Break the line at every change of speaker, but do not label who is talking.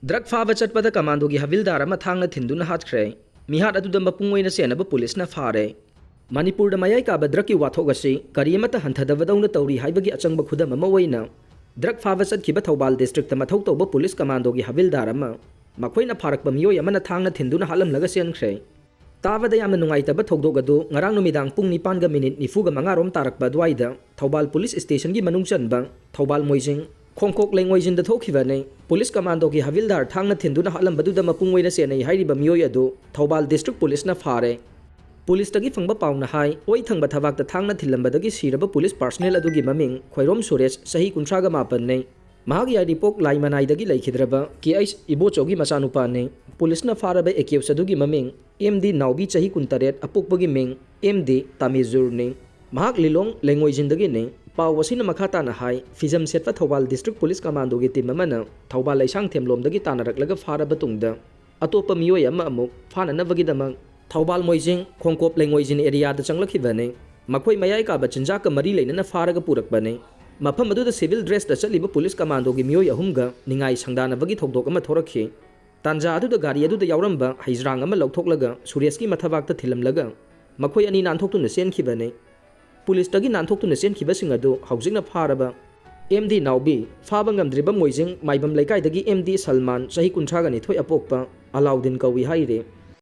drug फाबा चटपदा कमांडोगी हविलदार अमा थांगना थिंदुना हाथख्रे मिहात अदुदा मपुंग ओइना सेनबा पुलिसना फारे मणिपुर मयाई काबा drug की वाथोग असी करी अमता हंथदबदौना तौरी हाइबगी अचंगबा खुदम अमा ओइना ड्रग फाबा चटखिबा थौबाल डिस्ट्रिक्ट मथौ तौबा पुलिस कमांडोगी हविलदार अमा मखोइना फारकबा मियोय अमना थांगना थिंदुना हालमलगा सेनख्रे ताबदा यामना नुंगाइतबा थौदोग अदु ngarang numidang pung 9:45 rom tarakba adwaida Thoubal police station की मनुंग चनबा थौबाल मोइजिंग खोंकोक लेंगोइजिन द थोखिबने पुलिस कमांडो की हविलदार थांगना थिंदुना हलमबदुदा मपुंग ओइना सेनै हाइरिबा मियोय अदु थौबाल डिस्ट्रिक्ट पुलिसना फारे पुलिस तगी फंगबा पाउना हाई ओइ थंगबा थबाकता थांगना थिलंबदगी सिरबा पुलिस पर्सनल अदुगी ममिंग खोइरोम सुरेश सही 39 ने महाग यारिपोक लाइमनाइदगी लैखिद्रबा केएस इबोचोगी मचानुपा ने पुलिसना फारबा एक्यूज अदुगी ममिंग एमडी नाउबी सही 39 अपुकबगी मिंग एमडी तामिजुर ने महाग लिलोंग लेंगोइजिनदगी ने पाव वसिना मखाताना हाई फिजम सेटवा थौबाल डिस्ट्रिक्ट पुलिस कमांडोगी टीम अमना थौबाल लैसांग थेमलोमदगी तानारकलगा फारबा तुंगदा अतोपा मियोय अमा अमुक फाननबगीदमक थौबाल मोइजिंग खोंकोप लेंगोइजिन एरियादा चंगलखिबने मखोइ मयाई काबा चिंजाक मरी लेनना फारगा पुरकबने मफम अदुदा सिविल ड्रेस दा चलिबा पुलिस कमांडोगी मियोय अहुमगा निंगाई संगदानबगी थौदोक अमा थोरखि तांजा अदुदा गाड़ी अदुदा यावरंबा हाइजरांग अमा लौथोकलगा सुरेशकी मथबाकता थिलमलगा मखोइ अनि नानथोकतुना सेनखिबने पुलिस तगी नानथोकतुना सेनखिबसिंग अदु हौजिकना फारबा MD नाउबी फाबा ngamdriba मोइजिंग Maibam लेकाइदगी MD Salman सही 39 अपोकपा अलाउद्दीन कौवी हाइरे